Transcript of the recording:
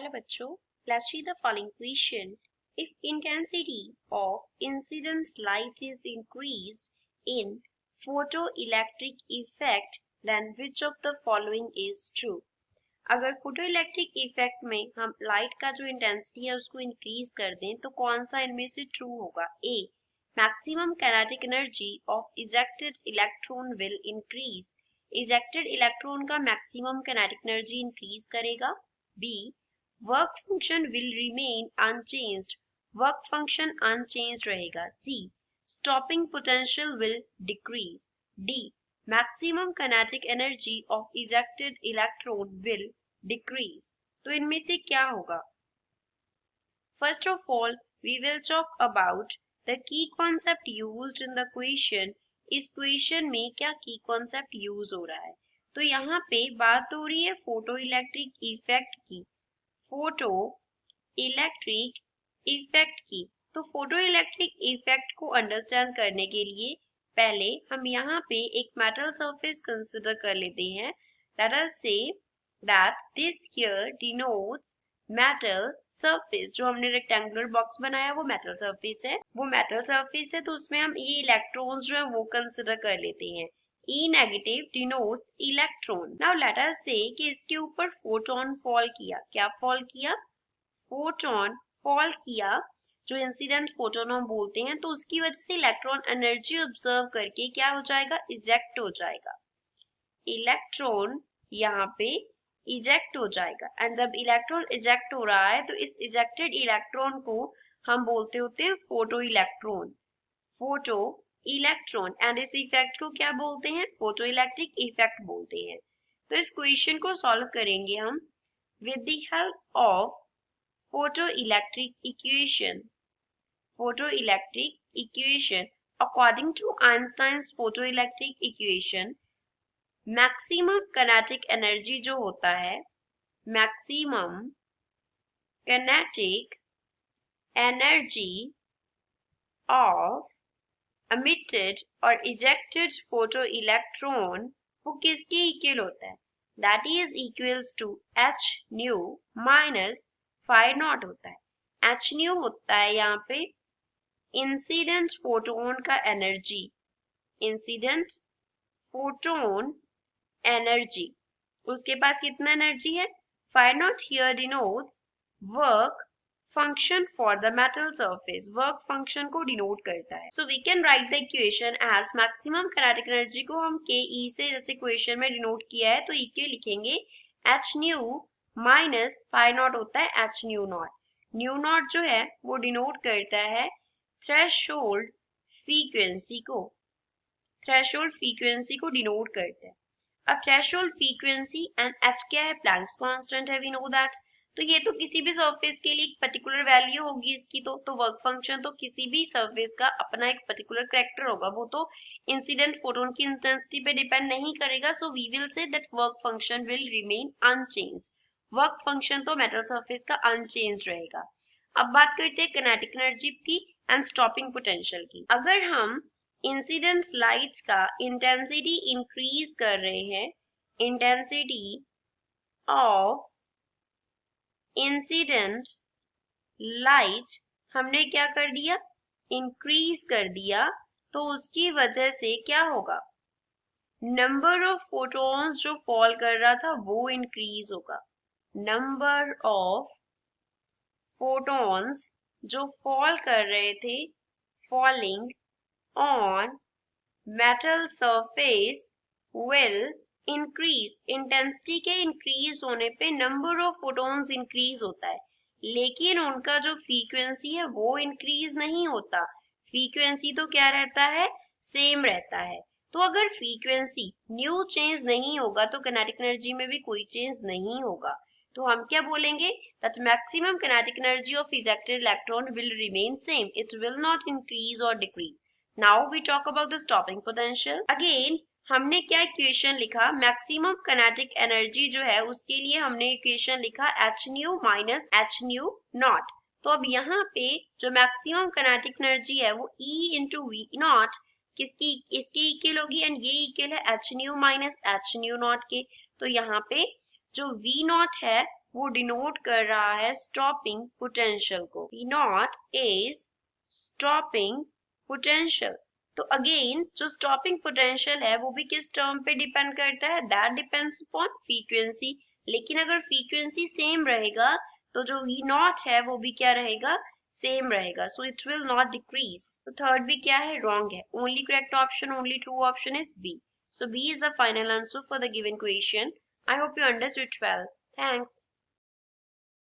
Hello बच्चों, let's read the following question. If intensity of incident light is increased in photoelectric effect, then which of the following is true? अगर photoelectric effect में हम light का जो intensity है उसको increase कर दें तो कौन सा इनमें से ट्रू होगा? A, maximum kinetic energy of ejected electron will increase, ejected electron का मैक्सिमम काइनेटिक एनर्जी इंक्रीज करेगा. B, work function will remain unchanged, work function unchanged रहेगा. C, stopping potential will decrease. D, maximum kinetic energy of ejected electron will decrease. तो इनमें से क्या होगा? First of all, we will talk about the key concept used in the question. इस question में क्या की कॉन्सेप्ट यूज हो रहा है? तो यहाँ पे बात हो रही है फोटो इलेक्ट्रिक इफेक्ट की, फोटो इलेक्ट्रिक इफेक्ट की. तो फोटो इलेक्ट्रिक इफेक्ट को अंडरस्टैंड करने के लिए पहले हम यहाँ पे एक मेटल सरफेस कंसिडर कर लेते हैं. Late us say that this here denotes metal surface. जो हमने रेक्टेंगुलर बॉक्स बनाया वो मेटल सरफेस है, वो मेटल सरफेस है. तो उसमें हम ये इलेक्ट्रॉन्स जो है वो कंसिडर कर लेते हैं. E negative denotes electron. Now let us say कि इसके ऊपर फोटोन फॉल किया. क्या फॉल किया? फोटोन फॉल किया, जो इंसिडेंट फोटोन हम बोलते हैं. तो उसकी वजह से इलेक्ट्रॉन एनर्जी ऑब्जर्व करके क्या हो जाएगा? इजेक्ट हो जाएगा. इलेक्ट्रॉन यहाँ पे इजेक्ट हो जाएगा. एंड जब इलेक्ट्रॉन इजेक्ट हो रहा है तो इस इजेक्टेड इलेक्ट्रॉन को हम बोलते होते हैं photo electron. Photo electron. And इस इफेक्ट को क्या बोलते हैं? फोटो इलेक्ट्रिक इफेक्ट बोलते हैं. तो इस क्वेश्चन को सॉल्व करेंगे हम with the help of photoelectric equation. Photoelectric equation. According to Einstein's photoelectric equation, maximum kinetic energy जो होता है, maximum kinetic energy of emitted और ejected photoelectron वो किसके इक्वल होता है? That is equals to h nu minus phi naught होता है. एच न्यू होता है यहाँ पे इंसिडेंट फोटोन का एनर्जी, इंसिडेंट फोटोन एनर्जी. उसके पास कितना एनर्जी है? Phi naught here denotes work function for the metal surface. Work function को डिनोट करता है. So we can write the equation as maximum kinetic energy को हम के ई से जैसे इक्वेशन में डिनोट किया है तो ई के लिखेंगे H nu minus phi naught होता है H nu naught. Nu naught जो है वो डिनोट करता है थ्रेशोल्ड फ्रीक्वेंसी को, थ्रेशोल्ड फ्रीक्वेंसी को डिनोट करता है. अब थ्रेशोल्ड फ्रीक्वेंसी एंड एच क्या है? प्लैंक्स कांस्टेंट है, वी नो दैट. तो ये तो किसी भी सरफेस के लिए एक पर्टिकुलर वैल्यू होगी इसकी. तो वर्क फंक्शन तो किसी भी सरफेस का अपना एक पर्टिकुलर कैरेक्टर होगा, वो तो इंसिडेंट फोटोन की इंटेंसिटी पे डिपेंड नहीं करेगा. So we will say that work function will remain unchanged. Work function तो मेटल सरफेस का अनचेंज रहेगा. अब बात करते हैं किनेटिक एनर्जी की एंड स्टॉपिंग पोटेंशियल की. अगर हम इंसिडेंट लाइट्स का इंटेंसिटी इंक्रीज कर रहे हैं, इंटेंसिटी ऑफ इंसिडेंट लाइट हमने क्या कर दिया? इंक्रीज कर दिया. तो उसकी वजह से क्या होगा? नंबर ऑफ फोटॉन्स जो फॉल कर रहा था वो इंक्रीज होगा. नंबर ऑफ फोटॉन्स जो फॉल कर रहे थे, falling on metal surface will increase. Intensity के इंक्रीज होने पे नंबर ऑफ फोटॉन्स इंक्रीज होता है, लेकिन उनका जो फ्रीक्वेंसी है वो इंक्रीज नहीं होता. फ्रीक्वेंसी तो क्या रहता है? सेम रहता है. तो अगर फ्रीक्वेंसी न्यू चेंज नहीं होगा तो किनेटिक एनर्जी में भी कोई चेंज नहीं होगा. तो हम क्या बोलेंगे? that maximum kinetic energy of ejected electron will remain same. It will not increase or decrease. Now we talk about the stopping potential. Again हमने क्या इक्वेशन लिखा? मैक्सिमम किनेटिक एनर्जी जो है उसके लिए हमने इक्वेशन लिखा H nu minus H nu not. तो अब यहाँ पे जो मैक्सिमम किनेटिक एनर्जी है वो E इंटू वी नॉट किसकी? इसकी इक्वल होगी. एंड ये इक्वल है H nu minus H nu not के. तो यहाँ पे जो V नॉट है वो डिनोट कर रहा है स्टॉपिंग पोटेंशियल को। V not is stopping potential. तो अगेन जो स्टॉपिंग पोटेंशियल है वो भी किस टर्म पे डिपेंड करता है, दैट डिपेंड्स अपॉन फ्रीक्वेंसी। लेकिन अगर फ्रीक्वेंसी सेम रहेगा तो जो V नॉट है वो भी क्या रहेगा, सेम रहेगा, so it will not decrease. तो थर्ड भी क्या है, रॉन्ग है। Only correct option, only true option is B. So B is the final answer for the given question. I hope you understood well. Thanks.